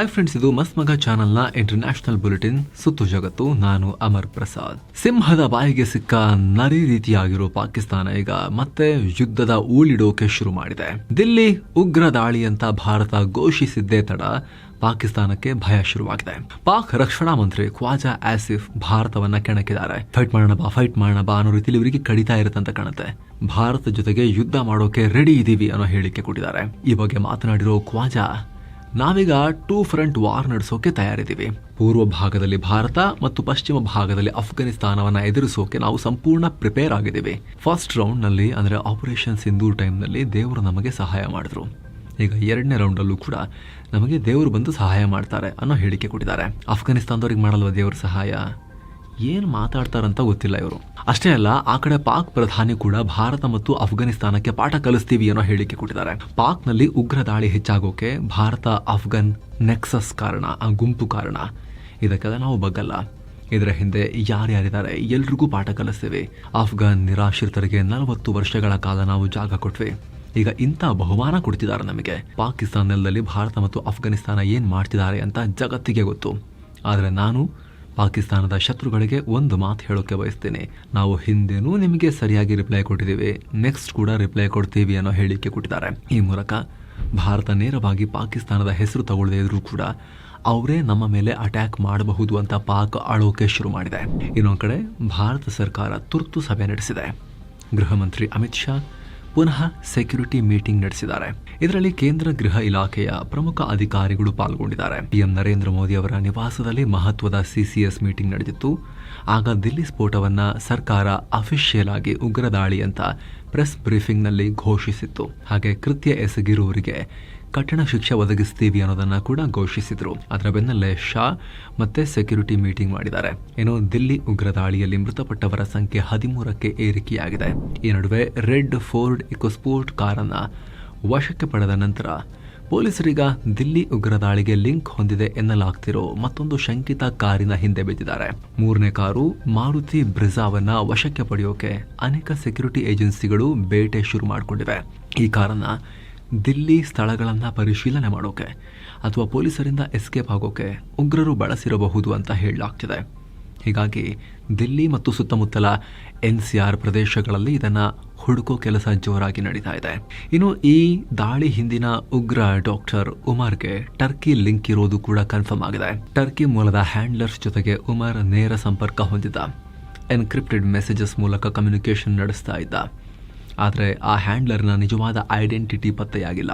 Hi friends, ಇದು ಮಸ್ತ್ ಮಗ ಚಾನೆಲ್ನ ಇಂಟರ್ನ್ಯಾಷನಲ್ ಬುಲೆಟಿನ್ ಸುತ್ತು ಜಗತ್ತು. ನಾನು ಅಮರ್ ಪ್ರಸಾದ್. ಸಿಂಹದ ಬಾಯಿಗೆ ಸಿಕ್ಕ ನರಿ ರೀತಿಯಾಗಿರೋ ಪಾಕಿಸ್ತಾನ ಈಗ ಮತ್ತೆ ಯುದ್ಧದ ಊಳಿಡೋಕೆ ಶುರು ಮಾಡಿದೆ. ದಿಲ್ಲಿ ಉಗ್ರ ದಾಳಿ ಅಂತ ಭಾರತ ಘೋಷಿಸಿದ್ದೇ ತಡ ಪಾಕಿಸ್ತಾನಕ್ಕೆ ಭಯ ಶುರುವಾಗಿದೆ. ಪಾಕ್ ರಕ್ಷಣಾ ಮಂತ್ರಿ ಖ್ವಾಜಾ ಆಸಿಫ್ ಭಾರತವನ್ನ ಕೆಣಕಿದ್ದಾರೆ. ಫೈಟ್ ಮಾಡೋಣ ಬಾ ಅನ್ನೋ ರೀತಿಯಲ್ಲಿ ಇವರಿಗೆ ಕಡಿತಾ ಇರುತ್ತಂತ ಕಾಣುತ್ತೆ. ಭಾರತ ಜೊತೆಗೆ ಯುದ್ಧ ಮಾಡೋಕೆ ರೆಡಿ ಇದೀವಿ ಅನ್ನೋ ಹೇಳಿಕೆ ಕೊಟ್ಟಿದ್ದಾರೆ. ಈ ಬಗ್ಗೆ ಮಾತನಾಡಿರೋ ಖ್ವಾಜಾ, ನಾವೀಗ 2 ಫ್ರಂಟ್ ವಾರ್ ನಡೆಸೋಕೆ ತಯಾರಿದ್ದೀವಿ. ಪೂರ್ವ ಭಾಗದಲ್ಲಿ ಭಾರತ ಮತ್ತು ಪಶ್ಚಿಮ ಭಾಗದಲ್ಲಿ ಅಫ್ಘಾನಿಸ್ತಾನವನ್ನ ಎದುರಿಸೋಕೆ ನಾವು ಸಂಪೂರ್ಣ ಪ್ರಿಪೇರ್ ಆಗಿದ್ದೀವಿ. ಫಸ್ಟ್ ರೌಂಡ್ ನಲ್ಲಿ ಅಂದ್ರೆ ಆಪರೇಷನ್ ಸಿಂಧೂರ್ ಟೈಮ್ ನಲ್ಲಿ ದೇವರು ನಮಗೆ ಸಹಾಯ ಮಾಡಿದ್ರು. ಈಗ 2ನೇ ರೌಂಡ್ ಅಲ್ಲೂ ಕೂಡ ನಮಗೆ ದೇವರು ಬಂದು ಸಹಾಯ ಮಾಡ್ತಾರೆ ಅನ್ನೋ ಹೇಳಿಕೆ ಕೊಟ್ಟಿದ್ದಾರೆ. ಅಫ್ಘಾನಿಸ್ತಾನದವ್ರಿಗೆ ಮಾಡಲ್ವ ದೇವ್ರ ಸಹಾಯ? ಏನ್ ಮಾತಾಡ್ತಾರಂತ ಗೊತ್ತಿಲ್ಲ ಇವರು. ಅಷ್ಟೇ ಅಲ್ಲ, ಆ ಕಡೆ ಪಾಕ್ ಪ್ರಧಾನಿ ಕೂಡ ಭಾರತ ಮತ್ತು ಅಫ್ಘಾನಿಸ್ತಾನಕ್ಕೆ ಪಾಠ ಕಲಿಸ್ತೀವಿ ಅನ್ನೋ ಹೇಳಿಕೆ ಕೊಟ್ಟಿದ್ದಾರೆ. ಪಾಕ್ ನಲ್ಲಿ ಉಗ್ರ ದಾಳಿ ಹೆಚ್ಚಾಗೋಕೆ ಭಾರತ ಅಫ್ಘಾನ್ ನೆಕ್ಸಸ್ ಕಾರಣ, ಆ ಗುಂಪು ಕಾರಣ. ಇದಕ್ಕೆಲ್ಲ ನಾವು ಬಗ್ಗಲ್ಲ. ಇದರ ಹಿಂದೆ ಯಾರ್ಯಾರಿದ್ದಾರೆ ಎಲ್ರಿಗೂ ಪಾಠ ಕಲಿಸ್ತೀವಿ. ಅಫ್ಘಾನ್ ನಿರಾಶ್ರಿತರಿಗೆ 40 ವರ್ಷಗಳ ಕಾಲ ನಾವು ಜಾಗ ಕೊಟ್ವಿ. ಈಗ ಇಂಥ ಬಹುಮಾನ ಕೊಡ್ತಿದ್ದಾರೆ ನಮಗೆ. ಪಾಕಿಸ್ತಾನ ನೆಲದಲ್ಲಿ ಭಾರತ ಮತ್ತು ಅಫ್ಘಾನಿಸ್ತಾನ ಏನ್ ಮಾಡ್ತಿದ್ದಾರೆ ಅಂತ ಜಗತ್ತಿಗೆ ಗೊತ್ತು. ಆದ್ರೆ ನಾನು ಪಾಕಿಸ್ತಾನದ ಶತ್ರುಗಳಿಗೆ ಒಂದು ಮಾತು ಹೇಳೋಕೆ ಬಯಸ್ತೇನೆ. ನಾವು ಹಿಂದೆನೂ ನಿಮಗೆ ಸರಿಯಾಗಿ ರಿಪ್ಲೈ ಕೊಟ್ಟಿದ್ದೀವಿ, ನೆಕ್ಸ್ಟ್ ಕೂಡ ರಿಪ್ಲೈ ಕೊಡ್ತೀವಿ ಅನ್ನೋ ಹೇಳಿಕೆ ಕೊಟ್ಟಿದ್ದಾರೆ. ಈ ಮೂಲಕ ಭಾರತ ನೇರವಾಗಿ ಪಾಕಿಸ್ತಾನದ ಹೆಸರು ತಗೊಳ್ಳದೇ ಇದ್ರೂ ಕೂಡ ಅವರೇ ನಮ್ಮ ಮೇಲೆ ಅಟ್ಯಾಕ್ ಮಾಡಬಹುದು ಅಂತ ಪಾಕ್ ಆಳೋಕೆ ಶುರು ಮಾಡಿದೆ. ಇನ್ನೊಂದು ಕಡೆ ಭಾರತ ಸರ್ಕಾರ ತುರ್ತು ಸಭೆ ನಡೆಸಿದೆ. ಗೃಹ ಮಂತ್ರಿ ಅಮಿತ್ ಶಾ ಪುನಃ ಸೆಕ್ಯೂರಿಟಿ ಮೀಟಿಂಗ್ ನಡೆಸಿದ್ದಾರೆ. ಇದರಲ್ಲಿ ಕೇಂದ್ರ ಗೃಹ ಇಲಾಖೆಯ ಪ್ರಮುಖ ಅಧಿಕಾರಿಗಳು ಪಾಲ್ಗೊಂಡಿದ್ದಾರೆ. ಪಿಎಂ ನರೇಂದ್ರ ಮೋದಿ ಅವರ ನಿವಾಸದಲ್ಲಿ ಮಹತ್ವದ ಸಿಸಿಎಸ್ ಮೀಟಿಂಗ್ ನಡೆದಿತ್ತು. ಆಗ ದಿಲ್ಲಿ ಸ್ಫೋಟವನ್ನ ಸರ್ಕಾರ ಅಫಿಷಿಯಲ್ ಆಗಿ ಉಗ್ರ ದಾಳಿ ಅಂತ ಪ್ರೆಸ್ ಬ್ರೀಫಿಂಗ್ ನಲ್ಲಿ ಘೋಷಿಸಿತ್ತು. ಹಾಗೆ ಕೃತ್ಯ ಎಸಗಿರುವವರಿಗೆ ಕಠಿಣ ಶಿಕ್ಷೆ ಒದಗಿಸ್ತೀವಿ ಅನ್ನೋದನ್ನ ಕೂಡ ಘೋಷಿಸಿದ್ರು. ಅದರ ಬೆನ್ನಲ್ಲೇ ಶಾ ಮತ್ತೆ ಸೆಕ್ಯೂರಿಟಿ ಮೀಟಿಂಗ್ ಮಾಡಿದ್ದಾರೆ. ಏನೋ ದಿಲ್ಲಿ ಉಗ್ರ ದಾಳಿಯಲ್ಲಿ ಮೃತಪಟ್ಟವರ ಸಂಖ್ಯೆ 13ಕ್ಕೆ ಏರಿಕೆಯಾಗಿದೆ. ಈ ನಡುವೆ ರೆಡ್ ಫೋರ್ಡ್ ಇಕೋಸ್ಪೋರ್ಟ್ ಕಾರನ್ನ ವಶಕ್ಕೆ ಪಡೆದ ನಂತರ ಪೊಲೀಸರೀಗ ದಿಲ್ಲಿ ಉಗ್ರ ದಾಳಿಗೆ ಲಿಂಕ್ ಹೊಂದಿದೆ ಎನ್ನಲಾಗ್ತಿರೋ ಮತ್ತೊಂದು ಶಂಕಿತ ಕಾರಿನ ಹಿಂದೆ ಬಿದ್ದಿದ್ದಾರೆ. 3ನೇ ಕಾರು ಮಾರುತಿ ಬ್ರಿಜಾವನ್ನ ವಶಕ್ಕೆ ಪಡೆಯೋಕೆ ಅನೇಕ ಸೆಕ್ಯೂರಿಟಿ ಏಜೆನ್ಸಿಗಳು ಬೇಟೆ ಶುರು ಮಾಡಿಕೊಂಡಿವೆ. ಈ ಕಾರನ್ನ ದಿಲ್ಲಿ ಸ್ಥಳಗಳನ್ನ ಪರಿಶೀಲನೆ ಮಾಡೋಕೆ ಅಥವಾ ಪೊಲೀಸರಿಂದ ಎಸ್ಕೇಪ್ ಆಗೋಕೆ ಉಗ್ರರು ಬಳಸಿರಬಹುದು ಅಂತ ಹೇಳಲಾಗ್ತಿದೆ. ಹೀಗಾಗಿ ದಿಲ್ಲಿ ಮತ್ತು ಸುತ್ತಮುತ್ತಲ NCR ಪ್ರದೇಶಗಳಲ್ಲಿ ಇದನ್ನ ಹುಡುಕೋ ಕೆಲಸ ಜೋರಾಗಿ ನಡೀತಾ ಇದೆ. ಇನ್ನು ಈ ದಾಳಿ ಹಿಂದಿನ ಉಗ್ರ ಡಾಕ್ಟರ್ ಉಮರ್ಗೆ ಟರ್ಕಿ ಲಿಂಕ್ ಇರೋದು ಕೂಡ ಕನ್ಫರ್ಮ್ ಆಗಿದೆ. ಟರ್ಕಿ ಮೂಲದ ಹ್ಯಾಂಡ್ಲರ್ಸ್ ಜೊತೆಗೆ ಉಮರ್ ನೇರ ಸಂಪರ್ಕ ಹೊಂದಿದ್ದ. ಎನ್ಕ್ರಿಪ್ಟೆಡ್ ಮೆಸೇಜಸ್ ಮೂಲಕ ಕಮ್ಯುನಿಕೇಶನ್ ನಡೆಸ್ತಾ ಇದ್ದ. ಆದರೆ ಆ ಹ್ಯಾಂಡ್ಲರ್ನ ನಿಜವಾದ ಐಡೆಂಟಿಟಿ ಪತ್ತೆಯಾಗಿಲ್ಲ.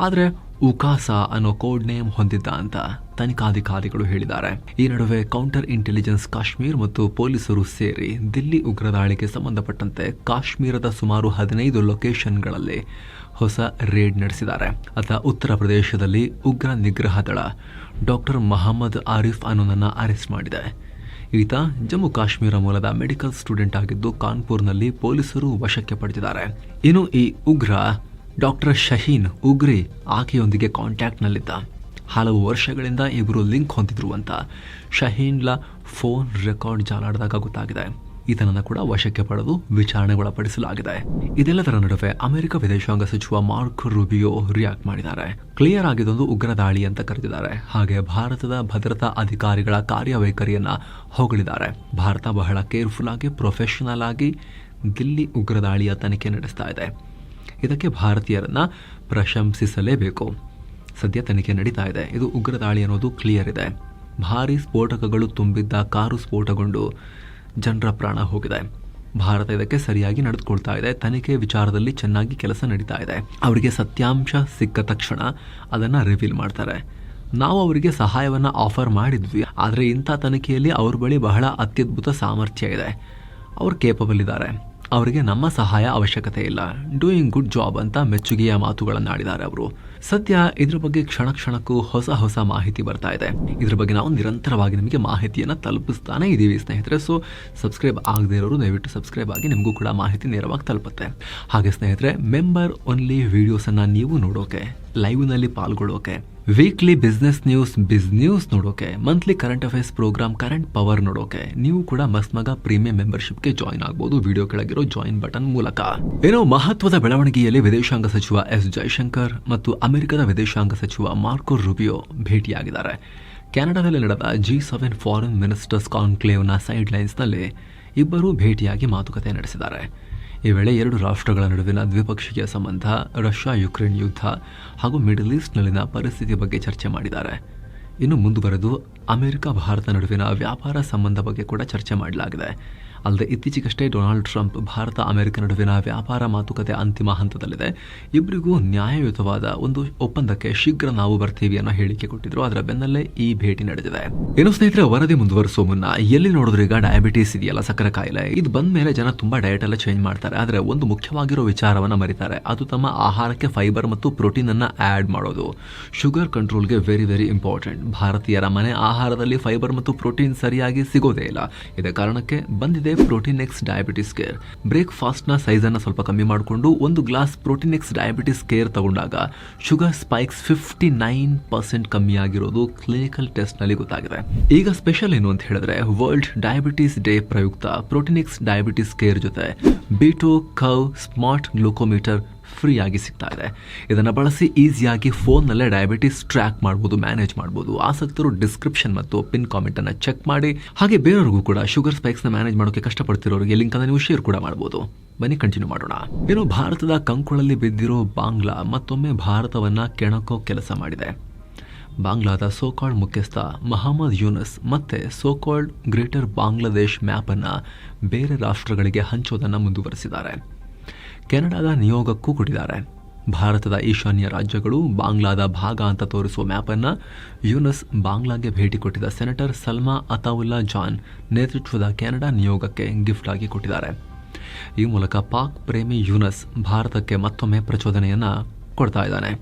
ಆದರೆ ಉಕಾಸ ಅನ್ನೋ ಕೋಡ್ ನೇಮ್ ಹೊಂದಿದ್ದ ಅಂತ ತನಿಖಾಧಿಕಾರಿಗಳು ಹೇಳಿದ್ದಾರೆ. ಈ ನಡುವೆ ಕೌಂಟರ್ ಇಂಟೆಲಿಜೆನ್ಸ್ ಕಾಶ್ಮೀರ್ ಮತ್ತು ಪೊಲೀಸರು ಸೇರಿ ದಿಲ್ಲಿ ಉಗ್ರ ದಾಳಿಗೆ ಸಂಬಂಧಪಟ್ಟಂತೆ ಕಾಶ್ಮೀರದ ಸುಮಾರು 15 ಲೊಕೇಶನ್ಗಳಲ್ಲಿ ಹೊಸ ರೇಡ್ ನಡೆಸಿದ್ದಾರೆ. ಉತ್ತರ ಪ್ರದೇಶದಲ್ಲಿ ಉಗ್ರ ನಿಗ್ರಹ ದಳ ಡಾಕ್ಟರ್ ಮೊಹಮ್ಮದ್ ಆರಿಫ್ ಅನ್ನೋನನ್ನ ಅರೆಸ್ಟ್ ಮಾಡಿದೆ. ಈತ ಜಮ್ಮು ಕಾಶ್ಮೀರ ಮೂಲದ ಮೆಡಿಕಲ್ ಸ್ಟೂಡೆಂಟ್ ಆಗಿದ್ದು ಕಾನ್ಪುರ್ನಲ್ಲಿ ಪೊಲೀಸರು ವಶಕ್ಕೆ ಪಡೆದಿದ್ದಾರೆ. ಇನ್ನು ಈ ಉಗ್ರ ಡಾಕ್ಟರ್ ಶಹೀನ್ ಉಗ್ರಿ ಆಕೆಯೊಂದಿಗೆ ಕಾಂಟ್ಯಾಕ್ಟ್ನಲ್ಲಿದ್ದ. ಹಲವು ವರ್ಷಗಳಿಂದ ಇವರು ಲಿಂಕ್ ಹೊಂದಿದ್ರು ಅಂತ ಶಹೀನ್ಲ ಫೋನ್ ರೆಕಾರ್ಡ್ ಜಾಲಾಡಿದಾಗ ಗೊತ್ತಾಗಿದೆ. ಈತನನ್ನ ಕೂಡ ವಶಕ್ಕೆ ಪಡೆದು ವಿಚಾರಣೆಗೊಳಪಡಿಸಲಾಗಿದೆ. ಇದೆಲ್ಲದರ ನಡುವೆ ಅಮೆರಿಕ ವಿದೇಶಾಂಗ ಸಚಿವ ಮಾರ್ಕೊ ರೂಬಿಯೋ ರಿಯಾಕ್ಟ್ ಮಾಡಿದ್ದಾರೆ. ಕ್ಲಿಯರ್ ಆಗಿದೊಂದು ಉಗ್ರ ದಾಳಿ ಅಂತ ಕರೆದಿದ್ದಾರೆ. ಹಾಗೆ ಭಾರತದ ಭದ್ರತಾ ಅಧಿಕಾರಿಗಳ ಕಾರ್ಯವೈಖರಿಯನ್ನ ಹೊಗಳಿದ್ದಾರೆ. ಭಾರತ ಬಹಳ ಕೇರ್ಫುಲ್ ಆಗಿ, ಪ್ರೊಫೆಷನಲ್ ಆಗಿ ದಿಲ್ಲಿ ಉಗ್ರ ದಾಳಿಯ ತನಿಖೆ ನಡೆಸ್ತಾ ಇದೆ. ಇದಕ್ಕೆ ಭಾರತೀಯರನ್ನ ಪ್ರಶಂಸಿಸಲೇಬೇಕು. ಸದ್ಯ ತನಿಖೆ ನಡೀತಾ ಇದೆ. ಇದು ಉಗ್ರ ದಾಳಿ ಅನ್ನೋದು ಕ್ಲಿಯರ್ ಇದೆ. ಭಾರೀ ಸ್ಫೋಟಕಗಳು ತುಂಬಿದ್ದ ಕಾರು ಸ್ಫೋಟಗೊಂಡು ಜನರ ಪ್ರಾಣ ಹೋಗಿದೆ. ಭಾರತ ಇದಕ್ಕೆ ಸರಿಯಾಗಿ ನಡೆದುಕೊಳ್ತಾ ಇದೆ. ತನಿಖೆ ವಿಚಾರದಲ್ಲಿ ಚೆನ್ನಾಗಿ ಕೆಲಸ ನಡೀತಾ ಇದೆ. ಅವರಿಗೆ ಸತ್ಯಾಂಶ ಸಿಕ್ಕ ತಕ್ಷಣ ಅದನ್ನ ರಿವೀಲ್ ಮಾಡ್ತಾರೆ. ನಾವು ಅವರಿಗೆ ಸಹಾಯವನ್ನ ಆಫರ್ ಮಾಡಿದ್ವಿ, ಆದರೆ ಇಂಥ ತನಿಖೆಯಲ್ಲಿ ಅವ್ರ ಬಳಿ ಬಹಳ ಅತ್ಯದ್ಭುತ ಸಾಮರ್ಥ್ಯ ಇದೆ. ಅವ್ರು ಕೇಪಬಲ್ ಇದ್ದಾರೆ. ಅವರಿಗೆ ನಮ್ಮ ಸಹಾಯ ಅವಶ್ಯಕತೆ ಇಲ್ಲ. ಡೂಯಿಂಗ್ ಗುಡ್ ಜಾಬ್ ಅಂತ ಮೆಚ್ಚುಗೆಯ ಮಾತುಗಳನ್ನಾಡಿದ್ದಾರೆ ಅವರು. ಸದ್ಯ ಇದ್ರ ಬಗ್ಗೆ ಕ್ಷಣ ಕ್ಷಣಕ್ಕೂ ಹೊಸ ಮಾಹಿತಿ ಬರ್ತಾ ಇದೆ. ಇದ್ರ ಬಗ್ಗೆ ನಾವು ನಿರಂತರವಾಗಿ ನಿಮಗೆ ಮಾಹಿತಿಯನ್ನು ತಲುಪಿಸ್ತಾನೆ ಇದ್ದೀವಿ ಸ್ನೇಹಿತರೆ. ಸೊ ಸಬ್ಸ್ಕ್ರೈಬ್ ಆಗದೇ ಇರೋರು ದಯವಿಟ್ಟು ಸಬ್ಸ್ಕ್ರೈಬ್ ಆಗಿ, ನಿಮಗೂ ಕೂಡ ಮಾಹಿತಿ ನೇರವಾಗಿ ತಲುಪುತ್ತೆ. ಹಾಗೆ ಸ್ನೇಹಿತರೆ, ಮೆಂಬರ್ ಓನ್ಲಿ ವಿಡಿಯೋಸನ್ನು ನೀವು ನೋಡೋಕೆ ಲೈವ್ನಲ್ಲಿ ಪಾಲ್ಗೊಳ್ಳೋಕೆ, ವೀಕ್ಲಿ ಬಿಸ್ನೆಸ್ ನ್ಯೂಸ್ ನೋಡೋಕೆ, monthly current affairs programme current power ನೋಡೋಕೆ ನೀವು ಕೂಡ ಮಸ್ಮಗ ಪ್ರೀಮಿಯಂ ಮೆಂಬರ್ಶಿಪ್ಗೆ ಜಾಯಿನ್ ಆಗಬಹುದು ವಿಡಿಯೋ ಕೆಳಗಿರೋ ಜಾಯಿನ್ ಬಟನ್ ಮೂಲಕ. ಏನೋ ಮಹತ್ವದ ಬೆಳವಣಿಗೆಯಲ್ಲಿ ವಿದೇಶಾಂಗ ಸಚಿವ ಎಸ್ ಜೈಶಂಕರ್ ಮತ್ತು ಅಮೆರಿಕದ ವಿದೇಶಾಂಗ ಸಚಿವ ಮಾರ್ಕೊ ರೂಬಿಯೋ ಭೇಟಿಯಾಗಿದ್ದಾರೆ. ಕೆನಡಾದಲ್ಲಿ ನಡೆದ G7 ಫಾರಿನ್ ಮಿನಿಸ್ಟರ್ಸ್ ಕಾನ್ಕ್ಲೇವ್ನ ಸೈಡ್ ಲೈನ್ಸ್ನಲ್ಲಿ ಇಬ್ಬರೂ ಭೇಟಿಯಾಗಿ ಮಾತುಕತೆ ನಡೆಸಿದ್ದಾರೆ. ಈ ವೇಳೆ ಎರಡು ರಾಷ್ಟ್ರಗಳ ನಡುವಿನ ದ್ವಿಪಕ್ಷೀಯ ಸಂಬಂಧ, ರಷ್ಯಾ-ಯುಕ್ರೇನ್ ಯುದ್ಧ ಹಾಗೂ ಮಿಡಲ್ ಈಸ್ಟ್ನಲ್ಲಿನ ಪರಿಸ್ಥಿತಿ ಬಗ್ಗೆ ಚರ್ಚೆ ಮಾಡಿದ್ದಾರೆ. ಇನ್ನು ಮುಂದುವರೆದು ಅಮೆರಿಕ-ಭಾರತ ನಡುವಿನ ವ್ಯಾಪಾರ ಸಂಬಂಧ ಬಗ್ಗೆ ಕೂಡ ಚರ್ಚೆ ಮಾಡಲಾಗಿದೆ. ಅಲ್ಲದೆ ಇತ್ತೀಚೆಗಷ್ಟೇ ಡೊನಾಲ್ಡ್ ಟ್ರಂಪ್ ಭಾರತ-ಅಮೆರಿಕ ನಡುವಿನ ವ್ಯಾಪಾರ ಮಾತುಕತೆ ಅಂತಿಮ ಹಂತದಲ್ಲಿದೆ, ಇಬ್ಬರಿಗೂ ನ್ಯಾಯಯುತವಾದ ಒಂದು ಒಪ್ಪಂದಕ್ಕೆ ಶೀಘ್ರ ನಾವು ಬರ್ತೀವಿ ಅನ್ನೋ ಹೇಳಿಕೆ ಕೊಟ್ಟಿದ್ರು. ಅದರ ಬೆನ್ನಲ್ಲೇ ಈ ಭೇಟಿ ನಡೆದಿದೆ. ಏನು ಸ್ನೇಹಿತರೆ, ವರದಿ ಮುಂದುವರಿಸುವ ಮುನ್ನ ಎಲ್ಲಿ ನೋಡಿದ್ರು ಈಗ ಡಯಾಬಿಟೀಸ್ ಇದೆಯಲ್ಲ, ಸಕ್ಕರೆ ಕಾಯಿಲೆ, ಇದು ಬಂದ ಮೇಲೆ ಜನ ತುಂಬಾ ಡಯಟ್ ಎಲ್ಲ ಚೇಂಜ್ ಮಾಡ್ತಾರೆ. ಆದರೆ ಒಂದು ಮುಖ್ಯವಾಗಿರೋ ವಿಚಾರವನ್ನ ಮರಿತಾರೆ, ಅದು ತಮ್ಮ ಆಹಾರಕ್ಕೆ ಫೈಬರ್ ಮತ್ತು ಪ್ರೋಟೀನ್ ಅನ್ನ ಆಡ್ ಮಾಡೋದು. ಶುಗರ್ ಕಂಟ್ರೋಲ್ಗೆ ವೆರಿ ವೆರಿ ಇಂಪಾರ್ಟೆಂಟ್. ಭಾರತೀಯರ ಮನೆ ಆಹಾರದಲ್ಲಿ ಫೈಬರ್ ಮತ್ತು ಪ್ರೋಟೀನ್ ಸರಿಯಾಗಿ ಸಿಗೋದೇ ಇಲ್ಲ. ಇದೇ ಕಾರಣಕ್ಕೆ ಬಂದಿದೆ protein X diabetes care. Breakfast ನ ಸೈಜ್ ಅನ್ನ ಸ್ವಲ್ಪ ಕಮ್ಮಿ ಮಾಡಿಕೊಂಡು ಒಂದು glass protein X diabetes care ತಗೊಂಡಾಗ ಶುಗರ್ ಸ್ಪೈಕ್ಸ್ 59% ಕಮ್ಮಿ ಆಗಿರೋದು ಕ್ಲಿನಿಕಲ್ ಟೆಸ್ಟ್ ನಲ್ಲಿ ಗೊತ್ತಾಗಿದೆ. ಈಗ ಸ್ಪೆಷಲ್ ಏನು ಅಂತ ಹೇಳಿದ್ರೆ, ವರ್ಲ್ಡ್ ಡಯಾಬಿಟಿಸ್ ಡೇ ಪ್ರಯುಕ್ತ ಪ್ರೋಟೀನ್ ಎಕ್ಸ್ ಡಯಾಬಿಟಿಸ್ ಕೇರ್ ಜೊತೆ ಬೀಟೋ ಕವ್ ಸ್ಮಾರ್ಟ್ ಗ್ಲೂಕೋಮೀಟರ್ ಫ್ರೀ ಆಗಿ ಸಿಗ್ತಾ ಇದೆ. ಇದನ್ನು ಬಳಸಿ ಈಸಿಯಾಗಿ ಫೋನ್ನಲ್ಲೇ ಡಯಾಬಿಟಿಸ್ ಟ್ರ್ಯಾಕ್ ಮಾಡ್ಬೋದು, ಮ್ಯಾನೇಜ್ ಮಾಡ್ಬೋದು. ಆಸಕ್ತರು ಡಿಸ್ಕ್ರಿಪ್ಷನ್ ಮತ್ತು ಪಿನ್ ಕಾಮೆಂಟ್ ಅನ್ನು ಚೆಕ್ ಮಾಡಿ. ಹಾಗೆ ಬೇರೆಯವ್ರಿಗೂ ಕೂಡ ಶುಗರ್ ಸ್ಪೈಕ್ಸ್ ನ ಮ್ಯಾನೇಜ್ ಮಾಡೋಕೆ ಕಷ್ಟಪಡ್ತಿರೋರಿಗೆ ಲಿಂಕ್ ಅನ್ನು ನೀವು ಶೇರ್ ಕೂಡ ಮಾಡಬಹುದು. ಬನ್ನಿ ಕಂಟಿನ್ಯೂ ಮಾಡೋಣ. ಇನ್ನು ಭಾರತದ ಕಂಕುಳಲ್ಲಿ ಬಿದ್ದಿರೋ ಬಾಂಗ್ಲಾ ಮತ್ತೊಮ್ಮೆ ಭಾರತವನ್ನ ಕೆಣಕೋ ಕೆಲಸ ಮಾಡಿದೆ. ಬಾಂಗ್ಲಾದ ಸೋಕಾಲ್ಡ್ ಮುಖ್ಯಸ್ಥ ಮೊಹಮ್ಮದ್ ಯೂನಸ್ ಮತ್ತೆ ಸೋಕಾಲ್ಡ್ ಗ್ರೇಟರ್ ಬಾಂಗ್ಲಾದೇಶ್ ಮ್ಯಾಪ್ ಅನ್ನ ಬೇರೆ ರಾಷ್ಟ್ರಗಳಿಗೆ ಹಂಚೋದನ್ನು ಮುಂದುವರೆಸಿದ್ದಾರೆ. ಕೆನಡಾದ ನಿಯೋಗಕ್ಕೂ ಕೊಟ್ಟಿದ್ದಾರೆ. ಭಾರತದ ಈಶಾನ್ಯ ರಾಜ್ಯಗಳು ಬಾಂಗ್ಲಾದ ಭಾಗ ಅಂತ ತೋರಿಸುವ ಮ್ಯಾಪನ್ನು ಯೂನಸ್ ಬಾಂಗ್ಲಾಗೆ ಭೇಟಿ ಕೊಟ್ಟಿದ್ದ ಸೆನೆಟರ್ ಸಲ್ಮಾ ಅತಾವುಲ್ಲಾ ಜಾನ್ ನೇತೃತ್ವದ ಕೆನಡಾ ನಿಯೋಗಕ್ಕೆ ಗಿಫ್ಟ್ ಆಗಿ ಕೊಟ್ಟಿದ್ದಾರೆ. ಈ ಮೂಲಕ ಪಾಕ್ ಪ್ರೇಮಿ ಯೂನಸ್ ಭಾರತಕ್ಕೆ ಮತ್ತೊಮ್ಮೆ ಪ್ರಚೋದನೆಯನ್ನ ಕೊಡ್ತಾ ಇದ್ದಾನೆ.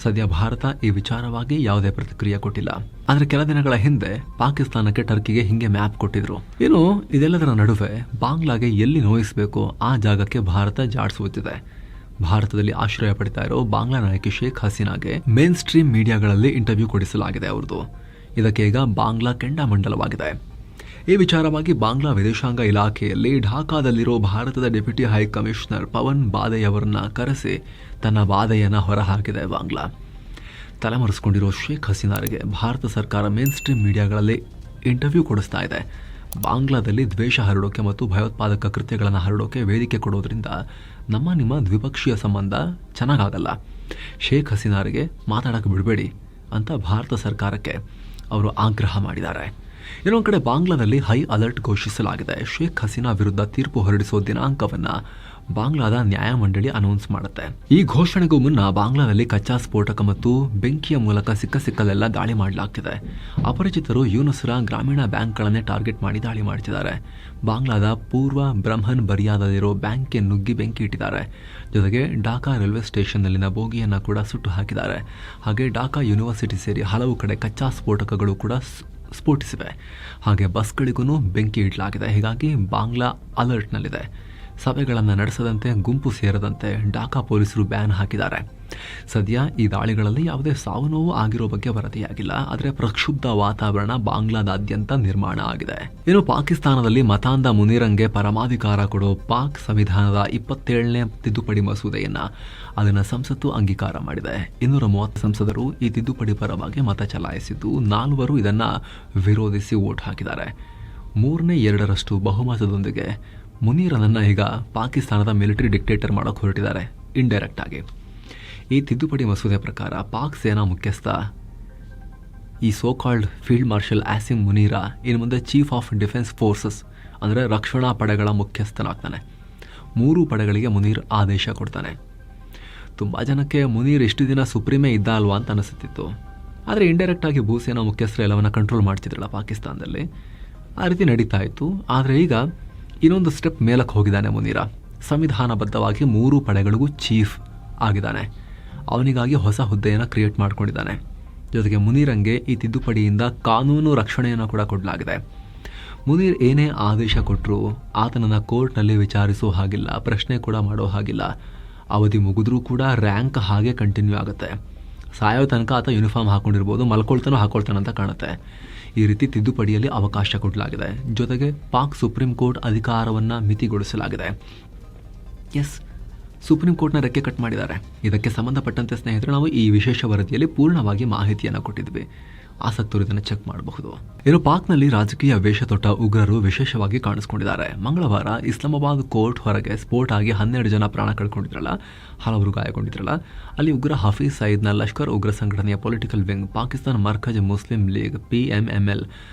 ಸದ್ಯ ಭಾರತ ಈ ವಿಚಾರವಾಗಿ ಯಾವುದೇ ಪ್ರತಿಕ್ರಿಯೆ ಕೊಟ್ಟಿಲ್ಲ. ಆದರೆ ಕೆಲ ದಿನಗಳ ಹಿಂದೆ ಪಾಕಿಸ್ತಾನಕ್ಕೆ ಟರ್ಕಿಗೆ ಹಿಂಗೆ ಮ್ಯಾಪ್ ಕೊಟ್ಟಿದ್ರು. ಇನ್ನು ಇದೆಲ್ಲದರ ನಡುವೆ ಬಾಂಗ್ಲಾಗೆ ಎಲ್ಲಿ ನೋಯಿಸಬೇಕು ಆ ಜಾಗಕ್ಕೆ ಭಾರತ ಜಾಡಿಸುತ್ತಿದೆ. ಭಾರತದಲ್ಲಿ ಆಶ್ರಯ ಪಡಿತಾ ಇರೋ ಬಾಂಗ್ಲಾ ನಾಯಕಿ ಶೇಖ್ ಹಸೀನಾಗೆ ಮೇನ್ ಸ್ಟ್ರೀಮ್ ಮೀಡಿಯಾಗಳಲ್ಲಿ ಇಂಟರ್ವ್ಯೂ ಕೊಡಿಸಲಾಗಿದೆ ಅವ್ರದ್ದು. ಇದಕ್ಕೆ ಈಗ ಬಾಂಗ್ಲಾ ಕೆಂಡಾಮಂಡಲವಾಗಿದೆ. ಈ ವಿಚಾರವಾಗಿ ಬಾಂಗ್ಲಾ ವಿದೇಶಾಂಗ ಇಲಾಖೆಯಲ್ಲಿ ಢಾಕಾದಲ್ಲಿರೋ ಭಾರತದ ಡೆಪ್ಯೂಟಿ ಹೈ ಕಮಿಷನರ್ ಪವನ್ ಬಾದೆಯವರನ್ನ ಕರೆಸಿ ತನ್ನ ಬಾಧೆಯನ್ನು ಹೊರಹಾಕಿದೆ ಬಾಂಗ್ಲಾ. ತಲೆಮರೆಸಿಕೊಂಡಿರೋ ಶೇಖ್ ಹಸೀನಾರಿಗೆ ಭಾರತ ಸರ್ಕಾರ ಮೇನ್ ಸ್ಟ್ರೀಮ್ ಮೀಡಿಯಾಗಳಲ್ಲಿ ಇಂಟರ್ವ್ಯೂ ಕೊಡಿಸ್ತಾ ಇದೆ. ಬಾಂಗ್ಲಾದಲ್ಲಿ ದ್ವೇಷ ಹರಡೋಕೆ ಮತ್ತು ಭಯೋತ್ಪಾದಕ ಕೃತ್ಯಗಳನ್ನು ಹರಡೋಕೆ ವೇದಿಕೆ ಕೊಡೋದ್ರಿಂದ ನಿಮ್ಮ ದ್ವಿಪಕ್ಷೀಯ ಸಂಬಂಧ ಚೆನ್ನಾಗಾಗಲ್ಲ. ಶೇಖ್ ಹಸೀನಾರಿಗೆ ಮಾತಾಡೋಕೆ ಬಿಡಬೇಡಿ ಅಂತ ಭಾರತ ಸರ್ಕಾರಕ್ಕೆ ಅವರು ಆಗ್ರಹ ಮಾಡಿದ್ದಾರೆ. ಇನ್ನೊಂದು ಕಡೆ ಬಾಂಗ್ಲಾದಲ್ಲಿ ಹೈ ಅಲರ್ಟ್ ಘೋಷಿಸಲಾಗಿದೆ. ಶೇಖ್ ಹಸೀನಾ ವಿರುದ್ಧ ತೀರ್ಪು ಹೊರಡಿಸುವ ದಿನಾಂಕವನ್ನ ಬಾಂಗ್ಲಾದ ನ್ಯಾಯಮಂಡಳಿ ಅನೌನ್ಸ್ ಮಾಡುತ್ತೆ. ಈ ಘೋಷಣೆಗೂ ಮುನ್ನ ಬಾಂಗ್ಲಾದಲ್ಲಿ ಕಚ್ಚಾ ಸ್ಫೋಟಕ ಮತ್ತು ಬೆಂಕಿಯ ಮೂಲಕ ಸಿಕ್ಕಲ್ಲೆಲ್ಲ ದಾಳಿ ಮಾಡಲಾಗ್ತಿದೆ. ಅಪರಿಚಿತರು ಯೂನುಸ್ರ ಗ್ರಾಮೀಣ ಬ್ಯಾಂಕ್ಗಳನ್ನೇ ಟಾರ್ಗೆಟ್ ಮಾಡಿ ದಾಳಿ ಮಾಡ್ತಿದ್ದಾರೆ. ಬಾಂಗ್ಲಾದ ಪೂರ್ವ ಬ್ರಹ್ಮನ್ ಬರಿಯಾದಲ್ಲಿರೋ ಬ್ಯಾಂಕ್ಗೆ ನುಗ್ಗಿ ಬೆಂಕಿ ಇಟ್ಟಿದ್ದಾರೆ. ಜೊತೆಗೆ ಢಾಕಾ ರೈಲ್ವೆ ಸ್ಟೇಷನ್ನಲ್ಲಿನ ಬೋಗಿಯನ್ನು ಕೂಡ ಸುಟ್ಟು ಹಾಕಿದ್ದಾರೆ. ಹಾಗೆ ಢಾಕಾ ಯೂನಿವರ್ಸಿಟಿ ಸೇರಿ ಹಲವು ಕಡೆ ಕಚ್ಚಾ ಸ್ಫೋಟಕಗಳು ಕೂಡ ಸ್ಫೋಟಿಸಿವೆ. ಹಾಗೆ ಬಸ್ಗಳಿಗೂ ಬೆಂಕಿ ಇಡಲಾಗಿದೆ. ಹೀಗಾಗಿ ಬಾಂಗ್ಲಾ ಅಲರ್ಟ್ನಲ್ಲಿದೆ. ಸಭೆಗಳನ್ನು ನಡೆಸದಂತೆ, ಗುಂಪು ಸೇರದಂತೆ ಢಾಕಾ ಪೊಲೀಸರು ಬ್ಯಾನ್ ಹಾಕಿದ್ದಾರೆ. ಸದ್ಯ ಈ ದಾಳಿಗಳಲ್ಲಿ ಯಾವುದೇ ಸಾವು ನೋವು ಆಗಿರೋ ಬಗ್ಗೆ ವರದಿಯಾಗಿಲ್ಲ. ಆದರೆ ಪ್ರಕ್ಷುಬ್ಧ ವಾತಾವರಣ ಬಾಂಗ್ಲಾದಾದ್ಯಂತ ನಿರ್ಮಾಣ ಆಗಿದೆ. ಇನ್ನು ಪಾಕಿಸ್ತಾನದಲ್ಲಿ ಮತಾಂಧ ಮುನೀರಂಗೆ ಪರಮಾಧಿಕಾರ ಕೊಡೋ ಪಾಕ್ ಸಂವಿಧಾನದ 27ನೇ ತಿದ್ದುಪಡಿ ಮಸೂದೆಯನ್ನ ಅದನ್ನು ಸಂಸತ್ತು ಅಂಗೀಕಾರ ಮಾಡಿದೆ. 230 ಸಂಸದರು ಈ ತಿದ್ದುಪಡಿ ಪರವಾಗಿ ಮತ ಚಲಾಯಿಸಿದ್ದು 4 ಇದನ್ನ ವಿರೋಧಿಸಿ ವೋಟ್ ಹಾಕಿದ್ದಾರೆ. 3/2 ಬಹುಮತದೊಂದಿಗೆ ಮುನೀರನನ್ನ ಈಗ ಪಾಕಿಸ್ತಾನದ ಮಿಲಿಟರಿ ಡಿಕ್ಟೇಟರ್ ಮಾಡೋಕೆ ಹೊರಟಿದ್ದಾರೆ ಇಂಡೈರೆಕ್ಟ್ ಆಗಿ. ಈ ತಿದ್ದುಪಡಿ ಮಸೂದೆ ಪ್ರಕಾರ ಪಾಕ್ ಸೇನಾ ಮುಖ್ಯಸ್ಥ ಈ ಸೋಕಾಲ್ಡ್ ಫೀಲ್ಡ್ ಮಾರ್ಷಲ್ ಆಸಿಮ್ ಮುನೀರಾ ಇನ್ನು ಮುಂದೆ ಚೀಫ್ ಆಫ್ ಡಿಫೆನ್ಸ್ ಫೋರ್ಸಸ್ ಅಂದರೆ ರಕ್ಷಣಾ ಪಡೆಗಳ ಮುಖ್ಯಸ್ಥನಾಗ್ತಾನೆ. 3 ಪಡೆಗಳಿಗೆ ಮುನೀರ್ ಆದೇಶ ಕೊಡ್ತಾನೆ. ತುಂಬ ಜನಕ್ಕೆ ಮುನೀರ್ ಇಷ್ಟು ದಿನ ಸುಪ್ರೀಮೇ ಇದ್ದ ಅಲ್ವಾ ಅಂತ ಅನಿಸುತ್ತಿತ್ತು. ಆದರೆ ಇಂಡೈರೆಕ್ಟ್ ಆಗಿ ಭೂಸೇನಾ ಮುಖ್ಯಸ್ಥರು ಎಲ್ಲವನ್ನ ಕಂಟ್ರೋಲ್ ಮಾಡ್ತಿದ್ರಲ್ಲ ಪಾಕಿಸ್ತಾನದಲ್ಲಿ, ಆ ರೀತಿ ನಡೀತಾ ಇತ್ತು. ಆದರೆ ಈಗ ಇನ್ನೊಂದು ಸ್ಟೆಪ್ ಮೇಲಕ್ಕೆ ಹೋಗಿದ್ದಾನೆ ಮುನೀರ. ಸಂವಿಧಾನಬದ್ಧವಾಗಿ 3 ಪಡೆಗಳಿಗೂ ಚೀಫ್ ಆಗಿದ್ದಾನೆ. ಅವನಿಗಾಗಿ ಹೊಸ ಹುದ್ದೆಯನ್ನು ಕ್ರಿಯೇಟ್ ಮಾಡ್ಕೊಂಡಿದ್ದಾನೆ. ಜೊತೆಗೆ ಮುನೀರಂಗೆ ಈ ತಿದ್ದುಪಡಿಯಿಂದ ಕಾನೂನು ರಕ್ಷಣೆಯನ್ನು ಕೂಡ ಕೊಡಲಾಗಿದೆ. ಮುನೀರ್ ಏನೇ ಆದೇಶ ಕೊಟ್ಟರು ಆತನನ್ನು ಕೋರ್ಟ್ನಲ್ಲಿ ವಿಚಾರಿಸೋ ಹಾಗಿಲ್ಲ, ಪ್ರಶ್ನೆ ಕೂಡ ಮಾಡೋ ಹಾಗಿಲ್ಲ. ಅವಧಿ ಮುಗಿದ್ರೂ ಕೂಡ ರ್ಯಾಂಕ್ ಹಾಗೆ ಕಂಟಿನ್ಯೂ ಆಗುತ್ತೆ. ಸಾಯೋ ತನಕ ಆತ ಯೂನಿಫಾರ್ಮ್ ಹಾಕೊಂಡಿರ್ಬೋದು, ಹಾಕೊಳ್ತಾನೆ ಅಂತ ಕಾಣುತ್ತೆ. ಈ ರೀತಿ ತಿದ್ದುಪಡಿಯಲ್ಲಿ ಅವಕಾಶ ಕೊಡಲಾಗಿದೆ. ಜೊತೆಗೆ ಪಾಕ್ ಸುಪ್ರೀಂ ಕೋರ್ಟ್ ಅಧಿಕಾರವನ್ನು ಮಿತಿಗೊಳಿಸಲಾಗಿದೆ. ಸುಪ್ರೀಂ ಕೋರ್ಟ್ನ ರೆಕ್ಕೆ ಕಟ್ ಮಾಡಿದ್ದಾರೆ. ಇದಕ್ಕೆ ಸಂಬಂಧಪಟ್ಟಂತೆ ಸ್ನೇಹಿತರೆ ನಾವು ಈ ವಿಶೇಷ ವರದಿಯಲ್ಲಿ ಪೂರ್ಣವಾಗಿ ಮಾಹಿತಿಯನ್ನು ಕೊಟ್ಟಿದ್ವಿ. ಆಸಕ್ತರು ಇದನ್ನು ಚೆಕ್ ಮಾಡಬಹುದು. ಇನ್ನು ಪಾಕ್ನಲ್ಲಿ ರಾಜಕೀಯ ವೇಷ ತೊಟ್ಟ ಉಗ್ರರು ವಿಶೇಷವಾಗಿ ಕಾಣಿಸ್ಕೊಂಡಿದ್ದಾರೆ. ಮಂಗಳವಾರ ಇಸ್ಲಾಮಾಬಾದ್ ಕೋರ್ಟ್ ಹೊರಗೆ ಸ್ಫೋಟ ಆಗಿ 12 ಜನ ಪ್ರಾಣ ಕಳ್ಕೊಂಡಿದ್ರಲ್ಲ, ಹಲವರು ಗಾಯಗೊಂಡಿದ್ರಲ್ಲ. ಅಲ್ಲಿ ಉಗ್ರ ಹಫೀಜ್ ಸಯೀದ್ನ ಲಷ್ಕರ್ ಉಗ್ರ ಸಂಘಟನೆಯ political wing Pakistan Markaz Muslim league PMML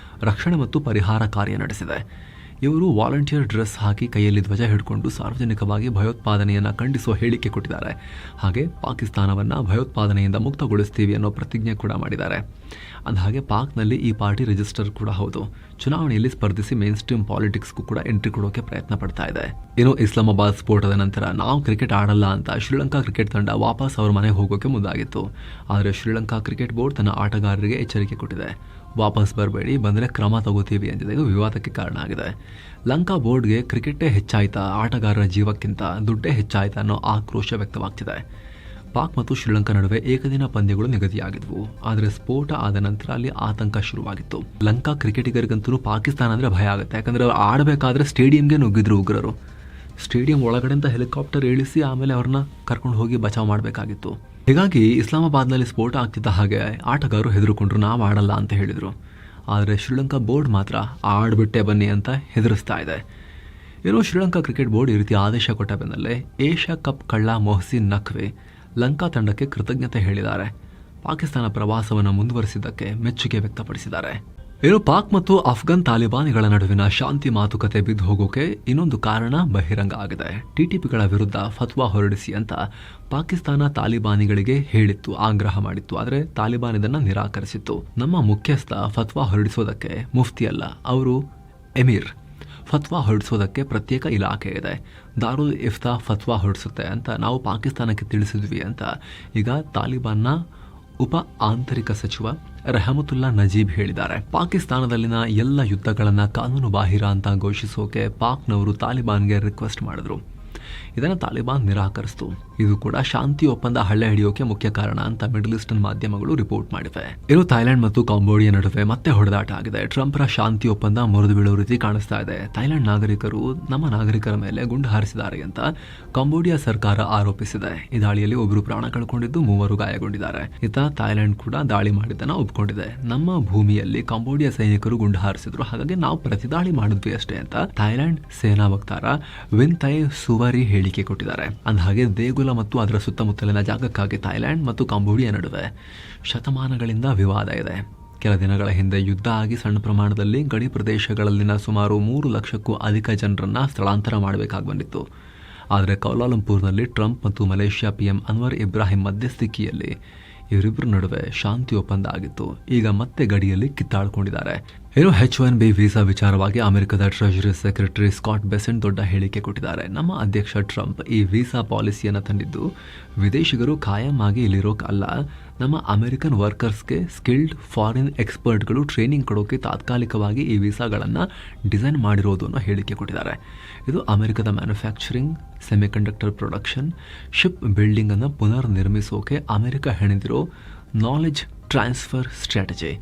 ರಕ್ಷಣೆ ಮತ್ತು ಪರಿಹಾರ ಕಾರ್ಯ ನಡೆಸಿದೆ. ಇವರು ವಾಲಂಟಿಯರ್ ಡ್ರೆಸ್ ಹಾಕಿ ಕೈಯಲ್ಲಿ ಧ್ವಜ ಹಿಡ್ಕೊಂಡು ಸಾರ್ವಜನಿಕವಾಗಿ ಭಯೋತ್ಪಾದನೆಯನ್ನು ಖಂಡಿಸುವ ಹೇಳಿಕೆ ಕೊಟ್ಟಿದ್ದಾರೆ. ಹಾಗೆ ಪಾಕಿಸ್ತಾನವನ್ನು ಭಯೋತ್ಪಾದನೆಯಿಂದ ಮುಕ್ತಗೊಳಿಸ್ತೀವಿ ಅನ್ನೋ ಪ್ರತಿಜ್ಞೆ ಕೂಡ ಮಾಡಿದ್ದಾರೆ. ಅಂದಹಾಗೆ ಪಾಕ್ನಲ್ಲಿ ಈ ಪಾರ್ಟಿ ರಿಜಿಸ್ಟರ್ ಕೂಡ ಹೌದು. ಚುನಾವಣೆಯಲ್ಲಿ ಸ್ಪರ್ಧಿಸಿ ಮೇನ್ ಸ್ಟ್ರೀಮ್ ಪಾಲಿಟಿಕ್ಸ್ಗೂ ಕೂಡ ಎಂಟ್ರಿ ಕೊಡೋಕೆ ಪ್ರಯತ್ನ ಪಡ್ತಾ ಇದೆ. ಇನ್ನು ಇಸ್ಲಾಮಾಬಾದ್ ಸ್ಫೋಟದ ನಂತರ ನಾವು ಕ್ರಿಕೆಟ್ ಆಡಲ್ಲ ಅಂತ ಶ್ರೀಲಂಕಾ ಕ್ರಿಕೆಟ್ ತಂಡ ವಾಪಸ್ ಅವ್ರ ಮನೆಗೆ ಹೋಗೋಕೆ ಮುಂದಾಗಿತ್ತು. ಆದರೆ ಶ್ರೀಲಂಕಾ ಕ್ರಿಕೆಟ್ ಬೋರ್ಡ್ ತನ್ನ ಆಟಗಾರರಿಗೆ ಎಚ್ಚರಿಕೆ ಕೊಟ್ಟಿದೆ. ವಾಪಸ್ ಬರಬೇಡಿ, ಬಂದರೆ ಕ್ರಮ ತಗೋತೀವಿ ಅಂದಿದೆ. ಇದು ವಿವಾದಕ್ಕೆ ಕಾರಣ ಆಗಿದೆ. ಲಂಕಾ ಬೋರ್ಡ್ಗೆ ಕ್ರಿಕೆಟೇ ಹೆಚ್ಚಾಯ್ತಾ, ಆಟಗಾರರ ಜೀವಕ್ಕಿಂತ ದುಡ್ಡೇ ಹೆಚ್ಚಾಯ್ತಾ ಅನ್ನೋ ಆಕ್ರೋಶ ವ್ಯಕ್ತವಾಗ್ತಿದೆ. ಪಾಕ್ ಮತ್ತು ಶ್ರೀಲಂಕಾ ನಡುವೆ ಏಕದಿನ ಪಂದ್ಯಗಳು ನಿಗದಿಯಾಗಿದ್ವು. ಆದರೆ ಸ್ಫೋಟ ಆದ ನಂತರ ಅಲ್ಲಿ ಆತಂಕ ಶುರುವಾಗಿತ್ತು. ಲಂಕಾ ಕ್ರಿಕೆಟಿಗರಿಗಂತೂ ಪಾಕಿಸ್ತಾನ ಅಂದರೆ ಭಯ ಆಗುತ್ತೆ. ಯಾಕಂದರೆ ಅವ್ರು ಆಡಬೇಕಾದ್ರೆ ಸ್ಟೇಡಿಯಂಗೆ ನುಗ್ಗಿದ್ರು ಉಗ್ರರು. ಸ್ಟೇಡಿಯಂ ಒಳಗಡೆಯಿಂದ ಹೆಲಿಕಾಪ್ಟರ್ ಇಳಿಸಿ ಆಮೇಲೆ ಅವ್ರನ್ನ ಕರ್ಕೊಂಡು ಹೋಗಿ ಬಚಾವ್ ಮಾಡಬೇಕಾಗಿತ್ತು. ಹೀಗಾಗಿ ಇಸ್ಲಾಮಾಬಾದ್ನಲ್ಲಿ ಸ್ಫೋಟ ಆಗ್ತಿದ್ದ ಹಾಗೆ ಆಟಗಾರರು ಹೆದರುಕೊಂಡ್ರು, ನಾವು ಆಡಲ್ಲ ಅಂತ ಹೇಳಿದರು. ಆದರೆ ಶ್ರೀಲಂಕಾ ಬೋರ್ಡ್ ಮಾತ್ರ ಆಡ್ಬಿಟ್ಟೆ ಬನ್ನಿ ಅಂತ ಹೆದರಿಸ್ತಾ ಇದೆ. ಏನೋ ಶ್ರೀಲಂಕಾ ಕ್ರಿಕೆಟ್ ಬೋರ್ಡ್ ಈ ರೀತಿ ಆದೇಶ ಕೊಟ್ಟ ಬೆನ್ನಲ್ಲೇ ಏಷ್ಯಾ ಕಪ್ ಕಳ್ಳ ಮೊಹಸಿನ್ ನಖ್ವಿ ಲಂಕಾ ತಂಡಕ್ಕೆ ಕೃತಜ್ಞತೆ ಹೇಳಿದ್ದಾರೆ. ಪಾಕಿಸ್ತಾನ ಪ್ರವಾಸವನ್ನು ಮುಂದುವರಿಸಿದ್ದಕ್ಕೆ ಮೆಚ್ಚುಗೆ ವ್ಯಕ್ತಪಡಿಸಿದ್ದಾರೆ. ಏನು ಪಾಕ್ ಮತ್ತು ಅಫ್ಘಾನ್ ತಾಲಿಬಾನಿಗಳ ನಡುವಿನ ಶಾಂತಿ ಮಾತುಕತೆ ಬಿದ್ದು ಹೋಗೋಕೆ ಇನ್ನೊಂದು ಕಾರಣ ಬಹಿರಂಗ ಆಗಿದೆ. TTPಗಳ ವಿರುದ್ಧ ಫತ್ವಾ ಹೊರಡಿಸಿ ಅಂತ ಪಾಕಿಸ್ತಾನ ತಾಲಿಬಾನಿಗಳಿಗೆ ಹೇಳಿತ್ತು, ಆಗ್ರಹ ಮಾಡಿತ್ತು. ಆದರೆ ತಾಲಿಬಾನ್ ಇದನ್ನು ನಿರಾಕರಿಸಿತ್ತು. ನಮ್ಮ ಮುಖ್ಯಸ್ಥ ಫತ್ವಾ ಹೊರಡಿಸೋದಕ್ಕೆ ಮುಫ್ತಿ ಅಲ್ಲ, ಅವರು ಎಮೀರ್. ಫತ್ವಾ ಹೊರಡಿಸೋದಕ್ಕೆ ಪ್ರತ್ಯೇಕ ಇಲಾಖೆ ಇದೆ, ದಾರುಲ್ ಇಫ್ತಾ ಫತ್ವಾ ಹೊರಡಿಸುತ್ತೆ ಅಂತ ನಾವು ಪಾಕಿಸ್ತಾನಕ್ಕೆ ತಿಳಿಸಿದ್ವಿ ಅಂತ ಈಗ ತಾಲಿಬಾನ್ನ ಉಪ ಆಂತರಿಕ ಸಚಿವ ರೆಹಮತುಲ್ಲಾ ನಜೀಬ್ ಹೇಳಿದ್ದಾರೆ. ಪಾಕಿಸ್ತಾನದಲ್ಲಿನ ಎಲ್ಲ ಯುದ್ಧಗಳನ್ನು ಕಾನೂನು ಬಾಹಿರ ಅಂತ ಘೋಷಿಸೋಕೆ ಪಾಕ್ನವರು ತಾಲಿಬಾನ್ಗೆ ರಿಕ್ವೆಸ್ಟ್ ಮಾಡಿದ್ರು. ಇದನ್ನು ತಾಲಿಬಾನ್ ನಿರಾಕರಿಸಿತು. ಇದು ಕೂಡ ಶಾಂತಿ ಒಪ್ಪಂದ ಹಳ್ಳೆ ಹಿಡಿಯೋಕೆ ಮುಖ್ಯ ಕಾರಣ ಅಂತ ಮಿಡಲ್ ಈಸ್ಟರ್ನ್ ಮಾಧ್ಯಮಗಳು ರಿಪೋರ್ಟ್ ಮಾಡಿವೆ. ಇನ್ನು ಥೈಲ್ಯಾಂಡ್ ಮತ್ತು ಕಾಂಬೋಡಿಯಾ ನಡುವೆ ಮತ್ತೆ ಹೊಡೆದಾಟ ಆಗಿದೆ. ಟ್ರಂಪ್ರ ಶಾಂತಿ ಒಪ್ಪಂದ ಮುರಿದು ಬೀಳೋ ರೀತಿ ಕಾಣಿಸ್ತಾ ಇದೆ. ಥೈಲ್ಯಾಂಡ್ ನಾಗರಿಕರು ನಮ್ಮ ನಾಗರಿಕರ ಮೇಲೆ ಗುಂಡು ಹಾರಿಸಿದ್ದಾರೆ ಅಂತ ಕಾಂಬೋಡಿಯಾ ಸರ್ಕಾರ ಆರೋಪಿಸಿದೆ. ಈ ದಾಳಿಯಲ್ಲಿ ಒಬ್ಬರು ಪ್ರಾಣ ಕಳ್ಕೊಂಡಿದ್ದು 3 ಗಾಯಗೊಂಡಿದ್ದಾರೆ. ಇತ್ತ ಥೈಲ್ಯಾಂಡ್ ಕೂಡ ದಾಳಿ ಮಾಡಿದ್ದನ್ನ ಒಪ್ಕೊಂಡಿದೆ. ನಮ್ಮ ಭೂಮಿಯಲ್ಲಿ ಕಾಂಬೋಡಿಯಾ ಸೈನಿಕರು ಗುಂಡು ಹಾರಿಸಿದ್ರು, ಹಾಗಾಗಿ ನಾವು ಪ್ರತಿದಾಳಿ ಮಾಡಿದ್ವಿ ಅಷ್ಟೇ ಅಂತ ಥೈಲ್ಯಾಂಡ್ ಸೇನಾ ವಕ್ತಾರ ವಿನ್ಥೈ ಸುವರಿ ಹೇಳಿಕೆ ಕೊಟ್ಟಿದ್ದಾರೆ. ಅಂದಹಾಗೆ ದೇಗುಲ ಮತ್ತು ಅದರ ಸುತ್ತಮುತ್ತಲಿನ ಜಾಗಕ್ಕಾಗಿ ಥೈಲ್ಯಾಂಡ್ ಮತ್ತು ಕಾಂಬೋಡಿಯಾ ನಡುವೆ ಶತಮಾನಗಳಿಂದ ವಿವಾದ ಇದೆ. ಕೆಲ ದಿನಗಳ ಹಿಂದೆ ಯುದ್ಧ ಆಗಿ ಸಣ್ಣ ಪ್ರಮಾಣದಲ್ಲಿ ಗಡಿ ಪ್ರದೇಶಗಳಲ್ಲಿನ ಸುಮಾರು 3 ಲಕ್ಷಕ್ಕೂ ಅಧಿಕ ಜನರನ್ನ ಸ್ಥಳಾಂತರ ಮಾಡಬೇಕಾಗಿ ಬಂದಿತ್ತು. ಆದರೆ ಕೌಲಾಲಂಪುರ್ನಲ್ಲಿ ಟ್ರಂಪ್ ಮತ್ತು ಮಲೇಷ್ಯಾ PM ಅನ್ವರ್ ಇಬ್ರಾಹಿಂ ಮಧ್ಯಸ್ಥಿಕೆಯಲ್ಲಿ ಇವರಿಬ್ಬರ ನಡುವೆ ಶಾಂತಿ ಒಪ್ಪಂದ ಆಗಿತ್ತು. ಈಗ ಮತ್ತೆ ಗಡಿಯಲ್ಲಿ ಕಿತ್ತಾಡ್ಕೊಂಡಿದ್ದಾರೆ. ಇನ್ನು H1B ವೀಸಾ ವಿಚಾರವಾಗಿ ಅಮೆರಿಕದ ಟ್ರೆಜರಿ ಸೆಕ್ರೆಟರಿ ಸ್ಕಾಟ್ ಬೆಸೆಂಟ್ ದೊಡ್ಡ ಹೇಳಿಕೆ ಕೊಟ್ಟಿದ್ದಾರೆ. ನಮ್ಮ ಅಧ್ಯಕ್ಷ ಟ್ರಂಪ್ ಈ ವೀಸಾ ಪಾಲಿಸಿಯನ್ನು ತಂದಿದ್ದು ವಿದೇಶಿಗರು ಖಾಯಂ ಆಗಿ ಇಲ್ಲಿರೋಕೆ ಅಲ್ಲ, ನಮ್ಮ ಅಮೆರಿಕನ್ ವರ್ಕರ್ಸ್ಗೆ ಸ್ಕಿಲ್ಡ್ ಫಾರಿನ್ ಎಕ್ಸ್ಪರ್ಟ್ಗಳು ಟ್ರೈನಿಂಗ್ ಕೊಡೋಕೆ ತಾತ್ಕಾಲಿಕವಾಗಿ ಈ ವೀಸಾಗಳನ್ನು ಡಿಸೈನ್ ಮಾಡಿರೋದು ಅನ್ನೋ ಹೇಳಿಕೆ ಕೊಟ್ಟಿದ್ದಾರೆ. ಇದು ಅಮೆರಿಕದ manufacturing, semiconductor production, ship building ಅನ್ನು ಪುನರ್ ನಿರ್ಮಿಸೋಕೆ ಅಮೆರಿಕ ಹೆಣೆದಿರೋ ನಾಲೆಜ್ ಟ್ರಾನ್ಸ್ಫರ್ ಸ್ಟ್ರಾಟಜಿ.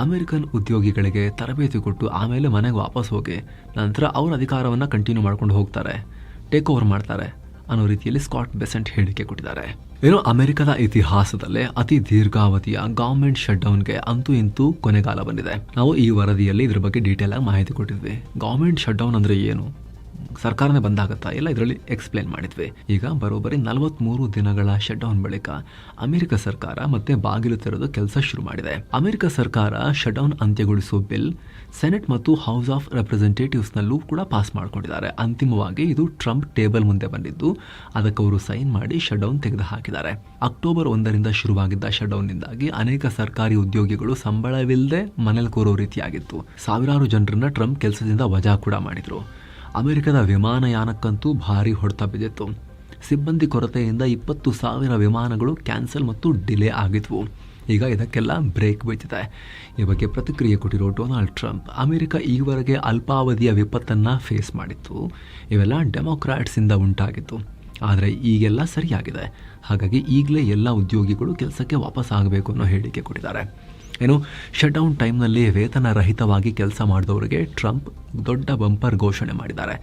ಅಮೆರಿಕನ್ ಉದ್ಯೋಗಿಗಳಿಗೆ ತರಬೇತಿ ಕೊಟ್ಟು ಆಮೇಲೆ ಮನೆಗೆ ವಾಪಸ್ ಹೋಗಿ ನಂತರ ಅವರ ಅಧಿಕಾರವನ್ನು ಕಂಟಿನ್ಯೂ ಮಾಡ್ಕೊಂಡು ಹೋಗ್ತಾರೆ, ಟೇಕ್ ಓವರ್ ಮಾಡ್ತಾರೆ ಅನ್ನೋ ರೀತಿಯಲ್ಲಿ ಸ್ಕಾಟ್ ಬೆಸೆಂಟ್ ಹೇಳಿಕೆ ಕೊಟ್ಟಿದ್ದಾರೆ. ಏನು ಅಮೆರಿಕದ ಇತಿಹಾಸದಲ್ಲೇ ಅತಿ ದೀರ್ಘಾವಧಿಯ ಗವರ್ಮೆಂಟ್ ಶಟ್ ಡೌನ್ಗೆ ಅಂತೂ ಇಂತೂ ಕೊನೆಗಾಲ ಬಂದಿದೆ. ನಾವು ಈ ವರದಿಯಲ್ಲಿ ಇದ್ರ ಬಗ್ಗೆ ಡೀಟೇಲ್ ಆಗಿ ಮಾಹಿತಿ ಕೊಟ್ಟಿದ್ವಿ. ಗವರ್ಮೆಂಟ್ ಶಟ್ ಡೌನ್ ಅಂದ್ರೆ ಏನು, ಸರ್ಕಾರನೇ ಬಂದಾಗತ್ತಾ ಎಲ್ಲ ಇದರಲ್ಲಿ ಎಕ್ಸ್ಪ್ಲೇನ್ ಮಾಡಿದ್ವಿ. ಈಗ ಬರೋಬ್ಬರಿ 43 ದಿನಗಳ ಶಟ್ ಡೌನ್ ಬಳಿಕ ಅಮೆರಿಕ ಸರ್ಕಾರ ಮತ್ತೆ ಬಾಗಿಲು ತೆರೆದು ಕೆಲಸ ಶುರು ಮಾಡಿದೆ. ಅಮೆರಿಕ ಸರ್ಕಾರ ಶಟ್ ಡೌನ್ ಅಂತ್ಯಗೊಳಿಸುವ ಬಿಲ್ ಸೆನೆಟ್ ಮತ್ತು ಹೌಸ್ ಆಫ್ ರೆಪ್ರೆಸೆಂಟೇಟಿವ್ಸ್ ನಲ್ಲೂ ಕೂಡ ಪಾಸ್ ಮಾಡ್ಕೊಂಡಿದ್ದಾರೆ. ಅಂತಿಮವಾಗಿ ಇದು ಟ್ರಂಪ್ ಟೇಬಲ್ ಮುಂದೆ ಬಂದಿದ್ದು ಅದಕ್ಕೆ ಅವರು ಸೈನ್ ಮಾಡಿ ಶಟ್ ಡೌನ್ ತೆಗೆದು ಹಾಕಿದ್ದಾರೆ. ಅಕ್ಟೋಬರ್ 1ರಿಂದ ಶುರುವಾಗಿದ್ದ ಶಟ್ ಡೌನ್ನಿಂದಾಗಿ ಅನೇಕ ಸರ್ಕಾರಿ ಉದ್ಯೋಗಿಗಳು ಸಂಬಳವಿಲ್ಲದೆ ಮನೇಲಿ ಕೂರೋ ರೀತಿಯಾಗಿತ್ತು. ಸಾವಿರಾರು ಜನರನ್ನ ಟ್ರಂಪ್ ಕೆಲಸದಿಂದ ವಜಾ ಕೂಡ ಮಾಡಿದ್ರು. ಅಮೆರಿಕದ ವಿಮಾನಯಾನಕ್ಕಂತೂ ಭಾರಿ ಹೊಡೆತ ಬಿದ್ದಿತ್ತು. ಸಿಬ್ಬಂದಿ ಕೊರತೆಯಿಂದ 20,000 ವಿಮಾನಗಳು ಕ್ಯಾನ್ಸಲ್ ಮತ್ತು ಡಿಲೇ ಆಗಿದ್ವು. ಈಗ ಇದಕ್ಕೆಲ್ಲ ಬ್ರೇಕ್ ಬೀಳ್ತಿದೆ. ಈ ಬಗ್ಗೆ ಪ್ರತಿಕ್ರಿಯೆ ಕೊಟ್ಟಿರೋ ಡೊನಾಲ್ಡ್ ಟ್ರಂಪ್, ಅಮೆರಿಕ ಈವರೆಗೆ ಅಲ್ಪಾವಧಿಯ ವಿಪತ್ತನ್ನು ಫೇಸ್ ಮಾಡಿತ್ತು, ಇವೆಲ್ಲ ಡೆಮೊಕ್ರಾಟ್ಸಿಂದ ಉಂಟಾಗಿತ್ತು. ಆದರೆ ಈಗೆಲ್ಲ ಸರಿಯಾಗಿದೆ, ಹಾಗಾಗಿ ಈಗಲೇ ಎಲ್ಲ ಉದ್ಯೋಗಿಗಳು ಕೆಲಸಕ್ಕೆ ವಾಪಸ್ ಆಗಬೇಕು ಅನ್ನೋ ಹೇಳಿಕೆ ಕೊಟ್ಟಿದ್ದಾರೆ. ಏನು, ಶಟ್ಡೌನ್ ಟೈಮ್ನಲ್ಲಿ ವೇತನ ರಹಿತವಾಗಿ ಕೆಲಸ ಮಾಡಿದವರಿಗೆ ಟ್ರಂಪ್ ದೊಡ್ಡ ಬಂಪರ್ ಘೋಷಣೆ ಮಾಡಿದ್ದಾರೆ.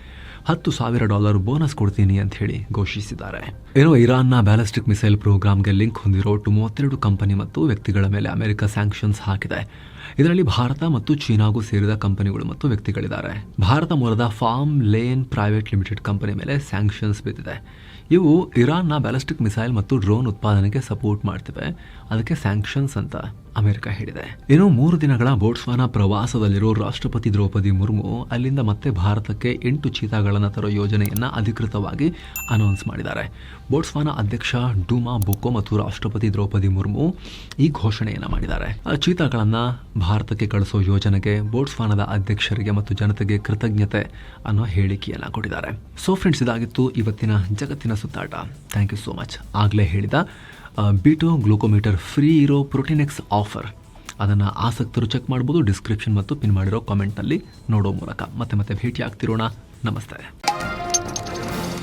$10,000 ಬೋನಸ್ ಕೊಡ್ತೀನಿ ಅಂತ ಹೇಳಿ ಘೋಷಿಸಿದ್ದಾರೆ. ಏನೋ ಇರಾನ್ನ ಬ್ಯಾಲಿಸ್ಟಿಕ್ ಮಿಸೈಲ್ ಪ್ರೋಗ್ರಾಮ್ಗೆ ಲಿಂಕ್ ಹೊಂದಿರೋ 32 ಕಂಪನಿ ಮತ್ತು ವ್ಯಕ್ತಿಗಳ ಮೇಲೆ ಅಮೆರಿಕ ಸ್ಯಾಂಕ್ಷನ್ಸ್ ಹಾಕಿದೆ. ಇದರಲ್ಲಿ ಭಾರತ ಮತ್ತು ಚೀನಾಗೂ ಸೇರಿದ ಕಂಪನಿಗಳು ಮತ್ತು ವ್ಯಕ್ತಿಗಳಿದ್ದಾರೆ. ಭಾರತ ಮೂಲದ farm lane private limited company ಮೇಲೆ ಸ್ಯಾಂಕ್ಷನ್ಸ್ ಬಿದ್ದಿದೆ. ಇವು ಇರಾನ್ನ ಬ್ಯಾಲಿಸ್ಟಿಕ್ ಮಿಸೈಲ್ ಮತ್ತು ಡ್ರೋನ್ ಉತ್ಪಾದನೆಗೆ ಸಪೋರ್ಟ್ ಮಾಡ್ತಿವೆ, ಅದಕ್ಕೆ ಸ್ಯಾಂಕ್ಷನ್ಸ್ ಅಂತ ಅಮೆರಿಕ ಹೇಳಿದೆ. ಇನ್ನು 3 ದಿನಗಳ ಬೋಟ್ಸ್ವಾನಾ ಪ್ರವಾಸದಲ್ಲಿರೋ ರಾಷ್ಟ್ರಪತಿ ದ್ರೌಪದಿ ಮುರ್ಮು ಅಲ್ಲಿಂದ ಮತ್ತೆ ಭಾರತಕ್ಕೆ 8 ಚೀತಾಗಳನ್ನು ತರೋ ಯೋಜನೆಯನ್ನ ಅಧಿಕೃತವಾಗಿ ಅನೌನ್ಸ್ ಮಾಡಿದ್ದಾರೆ. ಬೋಟ್ಸ್ವಾನಾ ಅಧ್ಯಕ್ಷ ಡೂಮಾ ಬೊಕೊ ಮತ್ತು ರಾಷ್ಟ್ರಪತಿ ದ್ರೌಪದಿ ಮುರ್ಮು ಈ ಘೋಷಣೆಯನ್ನ ಮಾಡಿದ್ದಾರೆ. ಚೀತಾಗಳನ್ನ ಭಾರತಕ್ಕೆ ಕಳಿಸೋ ಯೋಜನೆಗೆ ಬೋಟ್ಸ್ವಾನಾದ ಅಧ್ಯಕ್ಷರಿಗೆ ಮತ್ತು ಜನತೆಗೆ ಕೃತಜ್ಞತೆ ಅನ್ನೋ ಹೇಳಿಕೆಯನ್ನ ಕೊಟ್ಟಿದ್ದಾರೆ. ಸೊ ಫ್ರೆಂಡ್ಸ್, ಇದಾಗಿತ್ತು ಇವತ್ತಿನ ಜಗತ್ತಿನ ಸುತ್ತಾಟ. Thank you so much. ಆಗಲೇ ಹೇಳಿದ ಬೀಟೋ ಗ್ಲೂಕೋಮೀಟರ್ ಫ್ರೀ ಇರೋ ಪ್ರೋಟೀನೆಕ್ಸ್ ಆಫರ್, ಅದನ್ನು ಆಸಕ್ತರು ಚೆಕ್ ಮಾಡ್ಬೋದು. ಡಿಸ್ಕ್ರಿಪ್ಷನ್ ಮತ್ತು ಪಿನ್ ಮಾಡಿರೋ ಕಾಮೆಂಟ್ನಲ್ಲಿ ನೋಡೋ ಮೂಲಕ ಮತ್ತೆ ಭೇಟಿ ಆಗ್ತಿರೋಣ. ನಮಸ್ತೆ.